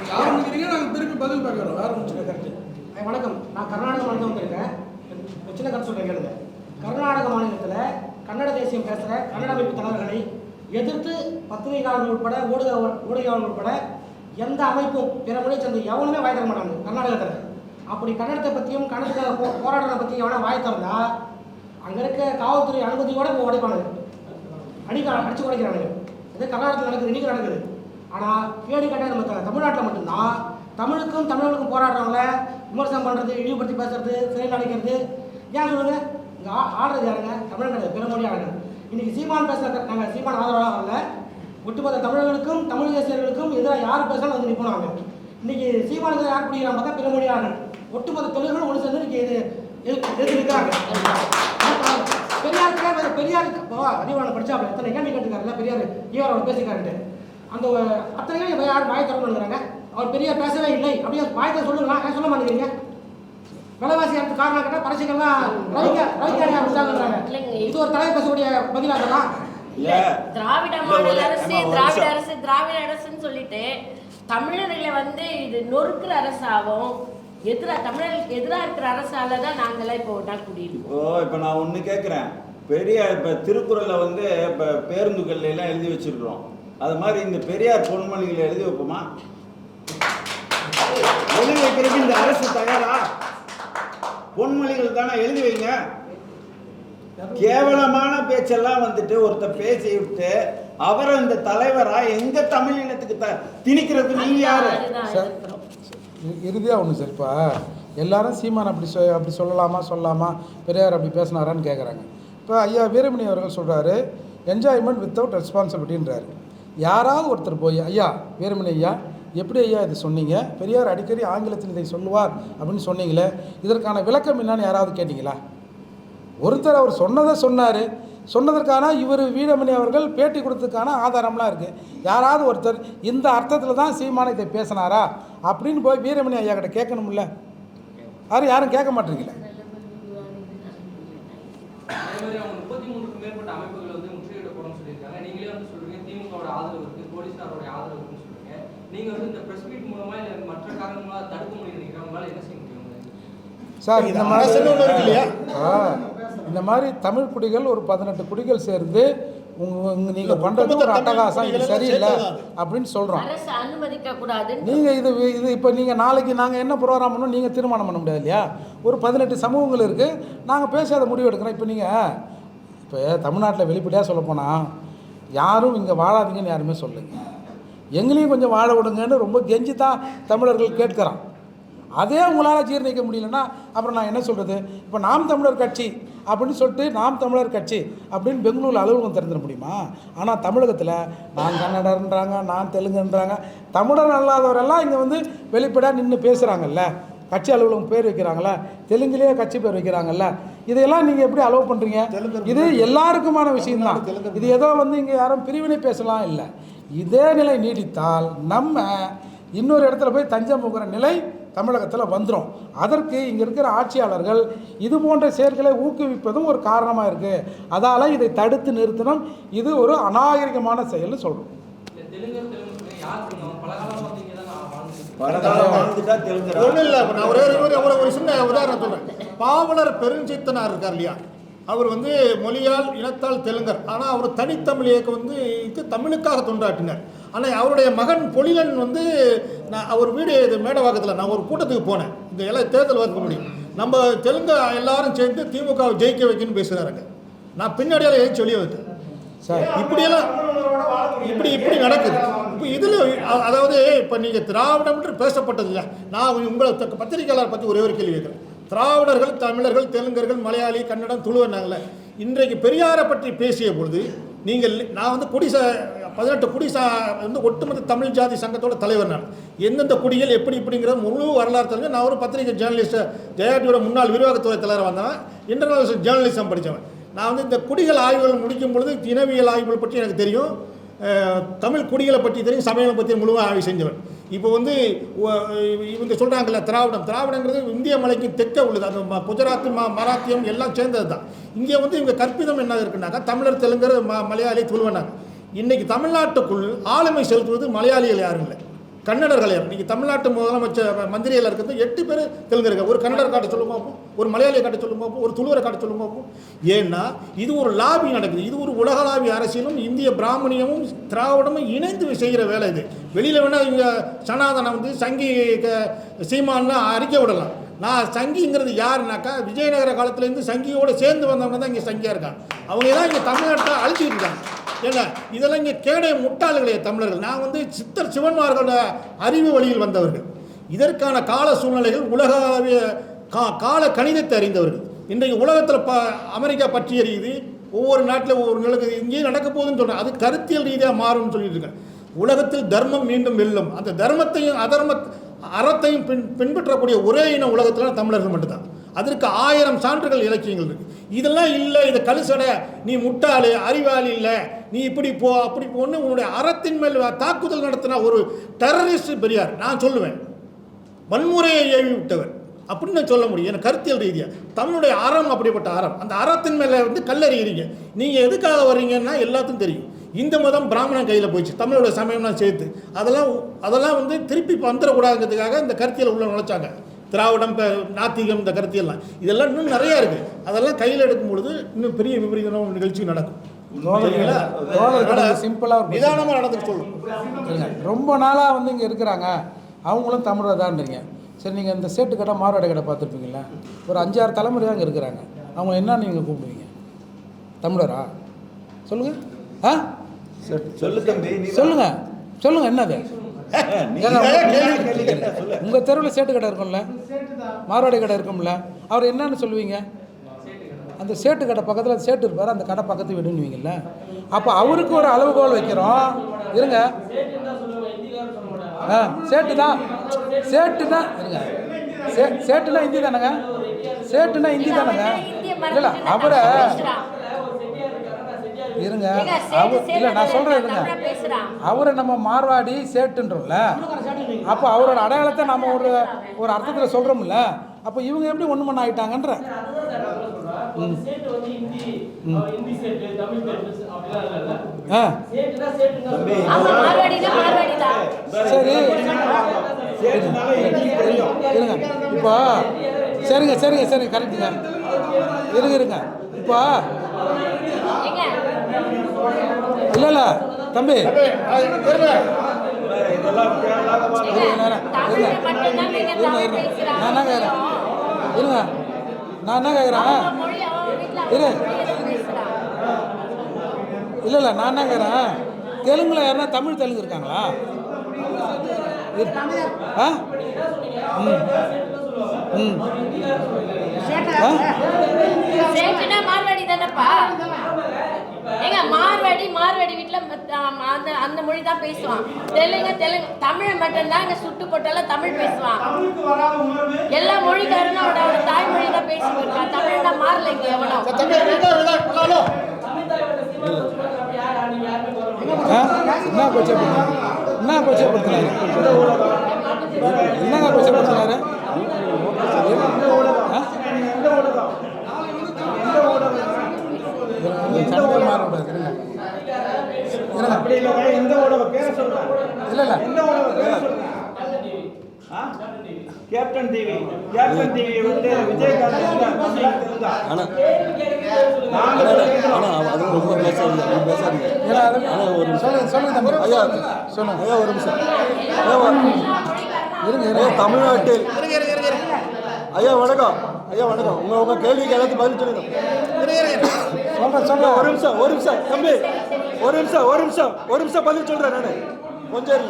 நீங்கள் ஆரம்பிக்கிறீங்க, நாங்கள் திருப்பி பதில் பேசுகிறோம். வேறு முடிச்சு கருத்து. வணக்கம், நான் கர்நாடக மாநிலம் வந்திருக்கேன். சின்ன கருத்து சொல்கிறேன் கேளுங்க. கர்நாடக மாநிலத்தில் கன்னட தேசியம் பேசுகிற கன்னட அமைப்பு தலைவர்களை எதிர்த்து பத்திரிகையாளர்கள் உட்பட ஊடகங்கள் உட்பட எந்த அமைப்பும் பிற மொழியை சேர்ந்து எவனுமே வாய் தர மாட்டாங்க கர்நாடகத்தில். அப்படி கன்னடத்தை பற்றியும் கன்னடத்தை போராட்டத்தை பற்றியும் எவனா வாய் திறந்தா அங்கே இருக்க காவல்துறை அனுமதியோடு இப்போ உடைப்பானுங்க, அடித்து உடைக்கிறானுங்க. இது கர்நாடகத்தில் நடக்குது, இன்றைக்கி நடக்குது. ஆனால் கேடு கேட்டால் நம்ம தமிழ்நாட்டில் மட்டும்தான் தமிழுக்கும் தமிழர்களுக்கும் போராடுறவங்கள விமர்சனம் பண்ணுறது, இழிவுபடுத்தி பேசுறது, சிறையில் அடைக்கிறது. ஏன் சொல்லுங்கள்? இங்கே ஆடுறது யாருங்க? தமிழ் கிடையாது, பிற மொழி ஆடுறது. இன்றைக்கி சீமான் பேசுகிற நாங்கள் சீமான் ஆதரவாக வரல, ஒட்டுமொத்த தமிழர்களுக்கும் தமிழ் தேசியர்களுக்கும் எதிராக யார் பேசாலும் வந்து நிற்போம். இன்றைக்கி சீமானுக்கு யார் பிடிக்கிறாங்க பார்த்தா பிற மொழி ஆடுறது. ஒட்டுமொத்த தொழில்களும் ஒன்று சேர்ந்து இன்றைக்கி எது இருக்காங்க. பெரியார் இப்போ அறிவாளை படித்தாப்புல எத்தனை கேள்வி கேட்டுக்காருல்ல பெரியார் ஈவரோட பேசிக்காருட்டு. அந்த அத்தனை கேள்வி யார் வாய் திறந்துங்கிறாங்க. அவர் பெரியார் பேசவே இல்லை அப்படியே வாயத்தை சொல்லுங்களா? ஏன் சொல்ல மாட்டேங்கிறீங்க? விலைவாசி அடுத்த காரணம் கேட்டால் பரிசுகள்லாம் ரவிக்காரியா கொடுத்தாங்கன்றாங்க. இது ஒரு தலைவர் பேசக்கூடிய பதிலாக திராவிட மாடல் அரசு, திராவிட அரசுன்னு சொல்லிட்டு தமிழர்களை வந்து இது நொறுக்கிற அரசாகவும் தமிழர்களுக்கு எதிராக இருக்கிற அரசால தான் நாங்களாம் இப்போ ஒன்றா கூடியிருக்கோம். இப்போ நான் ஒன்று கேட்குறேன். பெரியார் இப்போ திருக்குறளில் வந்து இப்போ பேருந்துகள் எல்லாம் எழுதி வச்சிருக்கிறோம். அது மாதிரி இந்த பெரியார் பொன்மொழிகளை எழுதி வைப்போமா? எழுதி வைக்கிறதுக்கு இந்த அரசு தயாரா? பொன்மொழிகள் தானே எழுதி வைங்க. கேவலமான பேச்செல்லாம் வந்துட்டு ஒருத்தர் பேசி விட்டு அவரை இந்த தலைவரா எங்க தமிழ் இனத்துக்கு திணிக்கிறது நீங்க யாரு? இறுதியாக ஒன்று சார், இப்போ எல்லாரும் சீமான் அப்படி சொல்லலாமா பெரியார் அப்படி பேசினாரான்னு கேட்குறாங்க. இப்போ ஐயா வீரமணி அவர்கள் சொல்கிறாரு என்ஜாய்மெண்ட் வித்தவுட் ரெஸ்பான்சிபிலிட்டின்றாரு. யாராவது ஒருத்தர் போய் ஐயா வீரமணி ஐயா எப்படி ஐயா இது சொன்னீங்க, பெரியார் அடிக்கடி ஆங்கிலத்தில் இதை சொல்லுவார் அப்படின்னு சொன்னீங்களே, இதற்கான விளக்கம் என்னன்னு யாராவது கேட்டிங்களா? ஒருத்தர் அவர் சொன்னதை சொன்னார், சொன்னதற்கான இவர் வீரமணி அவர்கள் பேட்டி கொடுத்ததுக்கான ஆதாரம்லாம் இருக்குது. யாராவது ஒருத்தர் இந்த அர்த்தத்தில் தான் சீமான இதை பேசினாரா அப்படின்னு போய் வீரமணி ஐயா கிட்ட கேட்கணும்ல. யாரும் கேட்க மாட்டீங்களே. 23க்கும் மேற்பட்ட அமைப்புகள் வந்து முற்றுகையிட போறோம்னு சொல்லியிருக்காங்க. நீங்களே வந்து சொல்றீங்க திமுகவோட ஆதரவு இருக்கு, போலீசாரோட ஆதரவு இருக்குன்னு சொல்றீங்க. நீங்க வந்து இந்த பிரஸ் மீட் மூலமா இல்ல மற்ற காரணங்களா தடுக்க முடியும் நினைக்கிறேன். உங்களால என்ன செய்ய முடியும்? சார் இந்த மாதிரி இருக்கு இல்லையா? இந்த மாதிரி தமிழ் குடிகள் ஒரு 18 குடிகள் சேர்ந்து நீங்கள் பண்ணுறது ஒரு அட்டகாசம், இது சரியில்லை அப்படின்னு சொல்கிறோம். அரசு அனுமதிக்க கூடாது. நீங்கள் இது இப்போ நீங்கள் நாளைக்கு நாங்கள் என்ன ப்ரோக்ராம் பண்ணணும் நீங்கள் தீர்மானம் பண்ண முடியாது இல்லையா? ஒரு 18 சமூகங்கள் இருக்குது, நாங்கள் பேசி அதை முடிவு எடுக்கிறோம். இப்போ தமிழ்நாட்டில் வெளிப்படையாக சொல்லப்போனால் யாரும் இங்கே வாழாதீங்கன்னு யாருமே சொல்லுங்க, எங்களையும் கொஞ்சம் வாழ விடுங்கன்னு ரொம்ப கெஞ்சி தான் தமிழர்கள் கேட்குறான். அதே உங்களால் ஜீர்ணிக்க முடியலன்னா அப்புறம் நான் என்ன சொல்கிறது? இப்போ நாம் தமிழர் கட்சி அப்படின்னு சொல்லிட்டு நாம் தமிழர் கட்சி அப்படின்னு பெங்களூரில் அலுவலகம் திறந்துட முடியுமா? ஆனால் தமிழகத்தில் நான் கன்னடன்றாங்க, நான் தெலுங்குன்றாங்க, தமிழர் அல்லாதவரெல்லாம் இங்கே வந்து வெளிப்படையாக நின்று பேசுகிறாங்கல்ல, கட்சி அலுவலகம் பேர் வைக்கிறாங்கள, தெலுங்குலேயே கட்சி பேர் வைக்கிறாங்கல்ல, இதையெல்லாம் நீங்கள் எப்படி அலோவ் பண்ணுறீங்க? இது எல்லாருக்குமான விஷயம்தான். இது ஏதோ வந்து இங்கே யாரும் பிரிவினை பேசலாம் இல்லை. இதே நிலை நீடித்தால் நம்ம இன்னொரு இடத்துல போய் தஞ்சம் போகிற நிலை தமிழகத்தில் வந்துடும். அதற்கு இங்கே இருக்கிற ஆட்சியாளர்கள் இது போன்ற செயல்களை ஊக்குவிப்பதும் ஒரு காரணமாக இருக்குது. அதால் இதை தடுத்து நிறுத்தணும். இது ஒரு அநாகரிகமான செயல்னு சொல்கிறோம். ஒன்றும் இல்லை, நான் ஒரு சின்ன உதாரணம் சொல்கிறேன். பாவலர் பெருஞ்சித்தனார் இருக்கார் இல்லையா, அவர் வந்து மொழியால் இனத்தால் தெலுங்கர், ஆனால் அவர் தனித்தமிழ் இயக்கம் வந்து தமிழுக்காக தொண்டாட்டினார். ஆனால் அவருடைய மகன் பொழிலன் வந்து நான் அவர் வீடு இது மேடவாக்கத்தில் நான் ஒரு கூட்டத்துக்கு போனேன். இந்த எல்லாம் தேர்தல் வரக்க முடியும், நம்ம தெலுங்கு எல்லாரும் சேர்ந்து திமுகவை ஜெயிக்க வைக்கணும்னு பேசுகிறாருங்க. நான் பின்னாடியால் எழுதி சொல்லி வைத்தேன் சார், இப்படியெல்லாம் இப்படி நடக்குது. இப்போ இதில் அதாவது இப்போ நீங்கள் திராவிடம்ன்று பேசப்பட்டது இல்லை. நான் உங்களை பத்திரிகையாளர் பற்றி ஒரே ஒரு கேள்வி கேட்குறேன். திராவிடர்கள், தமிழர்கள், தெலுங்கர்கள், மலையாளி, கன்னடம், துளுவனாங்களே, இன்றைக்கு பெரியாரை பற்றி பேசிய பொழுது நீங்கள் நான் வந்து 18 குடி வந்து ஒட்டுமொத்த தமிழ் ஜாதி சங்கத்தோட தலைவர். நான் எந்தெந்த குடிகள் எப்படி இப்படிங்கிற முழு வரலாறு தெரிஞ்சு நான் ஒரு பத்திரிகை ஜேர்னலிஸ்ட், ஜெயாட்டியோட முன்னாள் விரிவாக்கத்துறை தலைவர் வந்தவன், இன்டர்நேஷனல் ஜேர்னலிசம் படித்தவன். நான் வந்து இந்த குடிகள் ஆய்வுகள் முடிக்கும் பொழுது இனவியல் ஆய்வுகள் பற்றி எனக்கு தெரியும், தமிழ் குடிகளை பற்றி தெரியும், சமயங்களை பற்றி முழுவதும் ஆய்வு செஞ்சவன். இப்போ வந்து இவங்க சொல்கிறாங்கல்ல திராவிடங்கிறது இந்திய மலைக்கு தெற்க உள்ளது, அந்த குஜராத் மராத்தியம் எல்லாம் சேர்ந்தது தான். இங்கே வந்து இவங்க கற்பிதம் என்ன இருக்குன்னாக்கா தமிழர், தெலுங்கர், மலையாளி, துளுவனாங்க. இன்றைக்கி தமிழ்நாட்டுக்குள் ஆளுமை செலுத்துவது மலையாளிகள் யாரும் இல்லை, கன்னடர்கள் யார். இன்றைக்கி தமிழ்நாட்டு முதலமைச்சர் மந்திரியில் இருக்கிறது 8 பேர் தெலுங்கர்கள். ஒரு கன்னடர் காட்ட சொல்லும் பார்ப்போம், ஒரு மலையாளியை காட்ட சொல்லும் பார்ப்போம், ஒரு துளுவரை காட்ட சொல்லும் பார்ப்போம். ஏன்னா இது ஒரு லாபி நடக்குது, இது ஒரு உலகளாவிய அரசியலும் இந்திய பிராமணியமும் திராவிடமும் இணைந்து செய்கிற வேலை. இது வெளியில் வேணால் இவங்க சனாதனம் வந்து சங்கி சீமான்னு அறிக்கை விடலாம். நான் சங்கிங்கிறது யாருனாக்கா விஜயநகர காலத்துலேருந்து சங்கியோடு சேர்ந்து வந்தவங்க தான் இங்கே சங்கியாக இருக்காங்க. அவங்க தான் இங்கே தமிழ்நாட்டை அழிச்சிக்கிட்டு இருக்காங்க. ஏன்னா இதெல்லாம் இங்கே கேடைய முட்டாள்களே தமிழர்கள். நான் வந்து சித்தர் சிவன்மார்களோட அறிவு வழியில் வந்தவர்கள். இதற்கான கால சூழ்நிலைகள் உலகளாவிய கால கணிதத்தை அறிந்தவர்கள். இன்றைக்கு உலகத்தில் அமெரிக்கா பற்றி எறியுது, ஒவ்வொரு நாட்டில் ஒவ்வொரு நிலக்கு இங்கேயும் நடக்க போகுதுன்னு சொல்கிறேன். அது கருத்தியல் ரீதியாக மாறும்னு சொல்லிட்டு இருக்கேன். உலகத்தில் தர்மம் மீண்டும் வெல்லும். அந்த தர்மத்தையும் அறத்தையும் பின்பற்றக்கூடிய ஒரே இனம் உலகத்தில் தமிழர்கள் மட்டும்தான். அதற்கு 1000 சான்றுகள் இலக்கியங்கள் இருக்குது. இதெல்லாம் இல்லை, இதை கலுசடை, நீ முட்டாளு, அறிவாளி இல்லை, நீ இப்படி போ அப்படி போன்னு உன்னுடைய அறத்தின் மேல் தாக்குதல் நடத்தின ஒரு டெரரிஸ்ட் பெரியார். நான் சொல்லுவேன் வன்முறையை ஏவி விட்டவர் அப்படின்னு சொல்ல முடியும். எனக்கு கருத்தியல் ரீதியாக தமிழுடைய அறம் அப்படிப்பட்ட அறம். அந்த அறத்தின் மேலே வந்து கல்லறிகிறீங்க. நீங்கள் எதுக்காக வர்றீங்கன்னா எல்லாத்துக்கும் தெரியும். இந்து மதம் பிராமணன் கையில் போயிடுச்சு, தமிழோட சமயம்லாம் சேர்த்து. அதெல்லாம் வந்து திருப்பி வந்துடக்கூடாதுங்கிறதுக்காக இந்த கருத்தியல் உள்ள நுழைச்சாங்க. திராவிடம், நாத்திகம், இந்த கருத்தியெல்லாம் இதெல்லாம் இன்னும் நிறையா இருக்குது. அதெல்லாம் கையில் எடுக்கும் பொழுது இன்னும் பெரிய விபரீதம் நிகழ்ச்சி நடக்கும். சிம்பிளாக நிதானமாக நடந்துக்க சொல்லும். ரொம்ப நாளாக வந்து இங்கே இருக்கிறாங்க, அவங்களும் தமிழர் தான்றீங்க. சரி, நீங்கள் இந்த சேட்டு கடை மார்வாடி கடை பார்த்துருப்பீங்களா? ஒரு 5-6 தலைமுறையாக அங்கே இருக்கிறாங்க. அவங்க என்ன நீங்கள் கூப்பிடுவீங்க? தமிழரா? சொல்லுங்கள். சொல்லுங்கள் என்னது? உங்கள் தெருவில் சேட்டு கடை இருக்கும்ல, மார்வாடி கடை இருக்கும்ல, அவர் என்னன்னு சொல்லுவீங்க? அந்த சேட்டு கடை பக்கத்தில் சேட்டு இருப்பார், அந்த கடை பக்கத்து விடுவீங்கல்ல. அப்போ அவருக்கு ஒரு அளவுகோல் வைக்கிறோம். இருங்க, சேட்டு தான் இருங்க, சேட்டுனா இந்தி தானேங்க? சேட்டுனா இந்தி தானேங்க? இல்லை அவரை இருங்க, இல்லை நான் சொல்கிறேன் இருங்க, அவரை நம்ம மார்வாடி சேட்டுன்றோம்ல, அப்போ அவரோட அடையாளத்தை நம்ம ஒரு அர்த்தத்தில் சொல்கிறோம்ல. அப்போ இவங்க எப்படி ஒன்று மண் ஆகிட்டாங்கன்ற வந்து சேட்டு வந்து ஹிந்தி சேட்டு தமிழ் சேட்டு அப்படிலாம் இல்ல ஆ சேட்டுனா சேட்டுனா ஆமா, மார்வாடினா மார்வாடிதான். சரி இருங்க இப்போ சரிங்க கரெக்டுங்க. இருங்க இப்போ ஏங்க இல்லை தம்பி இதெல்லாம் கேரளாவா தமிழ் மட்டும்தான் நீங்க தமிழ் பேசுறாங்க. நான் என்ன கேட்குறேன் இருங்க நான் என்ன கேட்குறேன் அவன் மொழி அவன் வீட்டுல இரு. அவன் மொழியை தான் பேசுறான். இல்லை நான் என்ன கேட்குறேன் தெலுங்குல யாருன்னா தமிழ் தெலுங்கு இருக்காங்களா? ஆ ம் ஆ சேட்டுனா மார்வாடி தானேப்பா? ஏங்க மார்வாடி வீட்டுல அந்த அந்த மொழி தான் பேசுவான். தெலுங்கு தமிழ் மட்டும்தான் இங்க சுட்டு போட்டாலும் தமிழ் பேசுவான். எல்லா மொழிக்காரனும் அவனோட தாய்மொழி தான் பேசிட்டு இருக்கான். தமிழ்னா மாறல இங்க எவனோ. என்ன கொச்சப்படுத்தினாரு என்னங்க கொச்சப்படுத்தினாரு? சண்டை மாறக்கூடாது. அப்படி இல்லைங்க, இந்த ஊடகம் பேரை சொல்றேன். இல்லை எந்த ஊடகம் பேரை சொல்றேன்? கேப்டன் டிவி வந்து விஜயகாந்த் இருந்தா சொல்லுங்க தம்பி. ஐயா சொல்லுங்க ஐயா ஒரு நிமிஷம் இருங்க தமிழ்நாட்டில் ஐயா வணக்கம் உங்க கேள்விக்கு எல்லாத்தையும் பதில் சொல்லுங்க. சொல்றேன் ஒரு நிமிஷம் தம்பி ஒரு நிமிஷம் பதில் சொல்றேன் நானு. கொஞ்சம்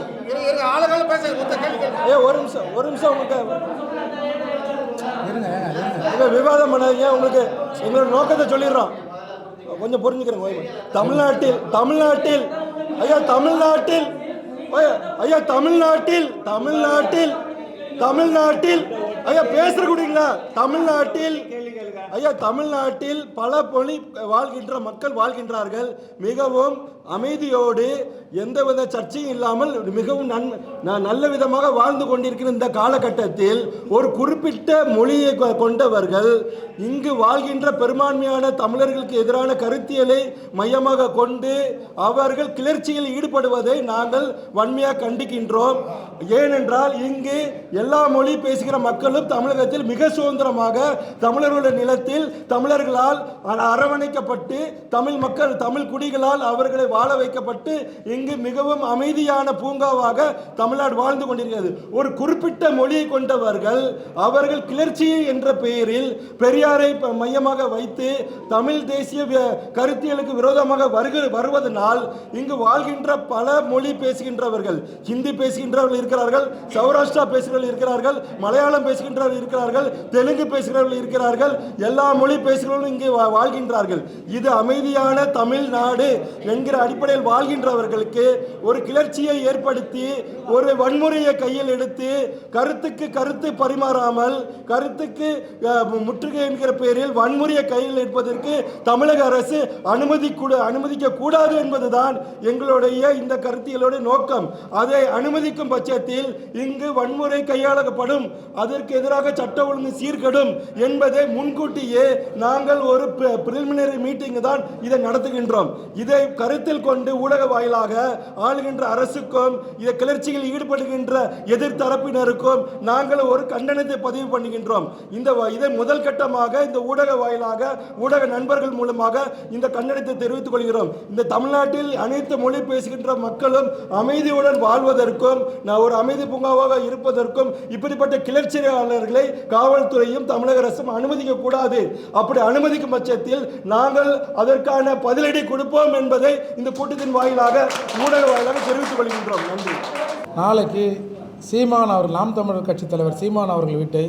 ஒரு நிமிஷம் உங்களுக்கு விவாதம் பண்ணாதீங்க. உங்களுக்கு எங்களோட நோக்கத்தை சொல்லிடுறோம், கொஞ்சம் புரிஞ்சுக்கிறேங்க. தமிழ்நாட்டில் ஐயா பேசுற கூடிங்களா? தமிழ்நாட்டில் பல மொழி மக்கள் வாழ்கின்றார்கள். மிகவும் அமைதியோடு எந்தவித சர்ச்சையும் இல்லாமல் மிகவும் நல்ல விதமாக வாழ்ந்து கொண்டிருக்கிற இந்த காலகட்டத்தில் ஒரு குறிப்பிட்ட மொழியை கொண்டவர்கள் இங்கு வாழ்கின்ற பெரும்பான்மையான தமிழர்களுக்கு எதிரான கருத்தியலை மையமாக கொண்டு அவர்கள் கிளர்ச்சியில் ஈடுபடுவதை நாங்கள் வன்மையாக கண்டிக்கின்றோம். ஏனென்றால் இங்கு எல்லா மொழி பேசுகிற மக்களும் தமிழகத்தில் மிக சுதந்திரமாக தமிழர்களுடைய நிலத்தில் தமிழர்களால் அரவணைக்கப்பட்டு தமிழ் குடிகளால் அவர்களை வாழ வைக்கப்பட்டு இங்கு மிகவும் அமைதியான பூங்காவாக தமிழ்நாடு வாழ்ந்து கொண்டிருக்கிறது. ஒரு குறிப்பிட்ட மொழியை கொண்டவர்கள் அவர்கள் கிளர்ச்சி என்ற பெயரில் பெரியாரை மையமாக வைத்து தமிழ் தேசிய கருத்தியலுக்கு விரோதமாக வருவதனால் இங்கு வாழ்கின்ற பல மொழி பேசுகின்றவர்கள், ஹிந்தி பேசுகின்றவர்கள் இருக்கிறார்கள், சௌராஷ்டிரா பேசுகிறவர்கள் இருக்கிறார்கள், மலையாளம் பேசுகின்றவர்கள் இருக்கிறார்கள், தெலுங்கு பேசுகிறவர்கள் இருக்கிறார்கள், எல்லா மொழி பேசுகிறவர்களும் இங்கே வாழ்கின்றார்கள். இது அமைதியான தமிழ்நாடு என்கிற அடிப்படையில் வாழ்கின்றவர்களுக்கு ஒரு கிளர்ச்சியை ஏற்படுத்தி ஒரு வன்முறையை கையில் எடுத்து கருத்து பரிமாறாமல் கருத்துக்கு முற்றுகை என்கிற பெயரில் வன்முறையை கையில் எடுப்பதற்கு தமிழக அரசு அனுமதிக்க கூடாது என்பதுதான் எங்களுடைய இந்த கருத்தியலுடைய நோக்கம். அதை அனுமதிக்கும் பட்சத்தில் இங்கு வன்முறை கையாளப்படும், அதற்கு எதிராக சட்ட ஒழுங்கு சீர்கெடும் என்பதை முன்கூட்டியே நாங்கள் ஒரு பிரிலிமினரி மீட்டிங் தான் இதை நடத்துகின்றோம். இதை கருத்தில் கொண்டு ஊடக வாயிலாக ஆளுகின்ற அரசுக்கும் இதை கிளர்ச்சியில் ஈடுபடுகின்ற எதிர்த்தரப்பினருக்கும் நாங்கள் ஒரு கண்டனத்தை பதிவு பண்ணுகின்றோம். இதை முதல் கட்டமாக இந்த ஊடக வாயிலாக ஊடக நண்பர்கள் மூலமாக இந்த கண்டனத்தை தெரிவித்துக் கொள்கிறோம். இந்த தமிழ்நாட்டில் அனைத்து மொழி பேசுகின்ற மக்களும் அமைதியுடன் வாழ்வதற்கும் ஒரு அமைதி பூங்காவாக இருப்பதற்கும் இப்படிப்பட்ட கிளர்ச்சியாளர்களை காவல்துறையும் தமிழக அரசும் அனுமதிக்க கூடாது. அப்படி அனுமதிக்கும் பட்சத்தில் நாங்கள் அதற்கான பதிலடி கொடுப்போம் என்பதை இந்த கூட்டத்தின் வாயிலாக ஊடக வாயிலாக தெரிவித்துக் கொள்கின்றோம். நன்றி. நாளைக்கு சீமான் அவர்கள், நாம் தமிழர் கட்சித் தலைவர் சீமான் அவர்கள் வீட்டை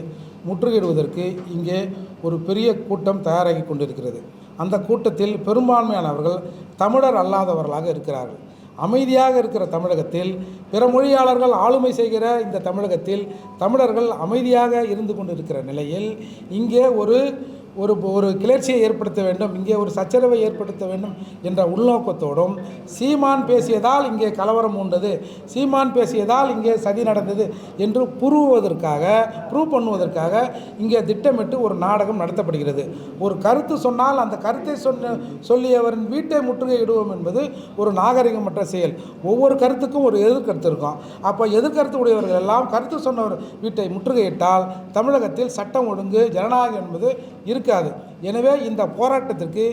முற்றுகையிடுவதற்கு இங்கே ஒரு பெரிய கூட்டம் தயாராகி கொண்டிருக்கிறது. அந்த கூட்டத்தில் பெரும்பான்மையானவர்கள் தமிழர் அல்லாதவர்களாக இருக்கிறார்கள். அமைதியாக இருக்கிற தமிழகத்தில், பிற மொழியாளர்கள் ஆளுமை செய்கிற இந்த தமிழகத்தில் தமிழர்கள் அமைதியாக இருந்து கொண்டிருக்கிற நிலையில் இங்கே ஒரு கிளர்ச்சியை ஏற்படுத்த வேண்டும், இங்கே ஒரு சச்சரவை ஏற்படுத்த வேண்டும் என்ற உள்நோக்கத்தோடும் சீமான் பேசியதால் இங்கே கலவரம் உண்டது, சீமான் பேசியதால் இங்கே சதி நடந்தது என்று ப்ரூவ் பண்ணுவதற்காக இங்கே திட்டமிட்டு ஒரு நாடகம் நடத்தப்படுகிறது. ஒரு கருத்து சொன்னால் அந்த கருத்தை சொல்லியவரின் வீட்டை முற்றுகையிடுவோம் என்பது ஒரு நாகரிகமற்ற செயல். ஒவ்வொரு கருத்துக்கும் ஒரு எதிர்கருத்து இருக்கும். அப்போ எதிர்கருத்து உடையவர்கள் எல்லாம் கருத்து சொன்னவர் வீட்டை முற்றுகையிட்டால் தமிழகத்தில் சட்டம் ஒழுங்கு ஜனநாயகம் என்பது இருக்காது. எனவே இந்த போராட்டத்திற்கு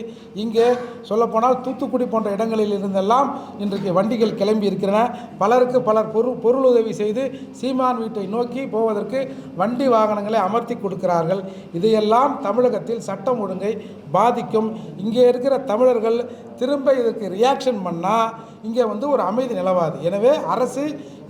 இங்கே சொல்லப்போனால் தூத்துக்குடி போன்ற இடங்களில் இருந்தெல்லாம் இன்றைக்கு வண்டிகள் கிளம்பி இருக்கின்றன. பலருக்கு பலர் பொருளுதவி செய்து சீமான் வீட்டை நோக்கி போவதற்கு வண்டி வாகனங்களை அமர்த்தி கொடுக்கிறார்கள். இதையெல்லாம் தமிழகத்தில் சட்டம் ஒழுங்கை பாதிக்கும். இங்கே இருக்கிற தமிழர்கள் திரும்ப இதற்கு ரியாக்ஷன் பண்ணால் இங்கே ஒரு அமைதி நிலவாது. எனவே அரசு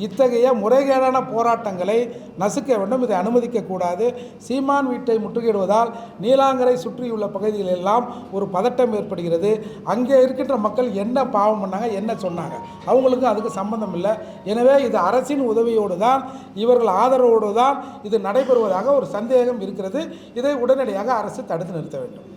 இத்தகைய முறைகேடான போராட்டங்களை நசுக்க வேண்டும், இதை அனுமதிக்கக்கூடாது. சீமான் வீட்டை முற்றுகையிடுவதால் நீலாங்கரை சுற்றியுள்ள பகுதிகளெல்லாம் ஒரு பதட்டம் ஏற்படுகிறது. அங்கே இருக்கின்ற மக்கள் என்ன பாவம் பண்ணாங்க, என்ன சொன்னாங்க, அவங்களுக்கு அதுக்கு சம்பந்தம் இல்லை. எனவே இது அரசின் உதவியோடு தான், இவர்கள் ஆதரவோடு தான் இது நடைபெறுவதாக ஒரு சந்தேகம் இருக்கிறது. இதை உடனடியாக அரசு தடுத்து நிறுத்த வேண்டும்.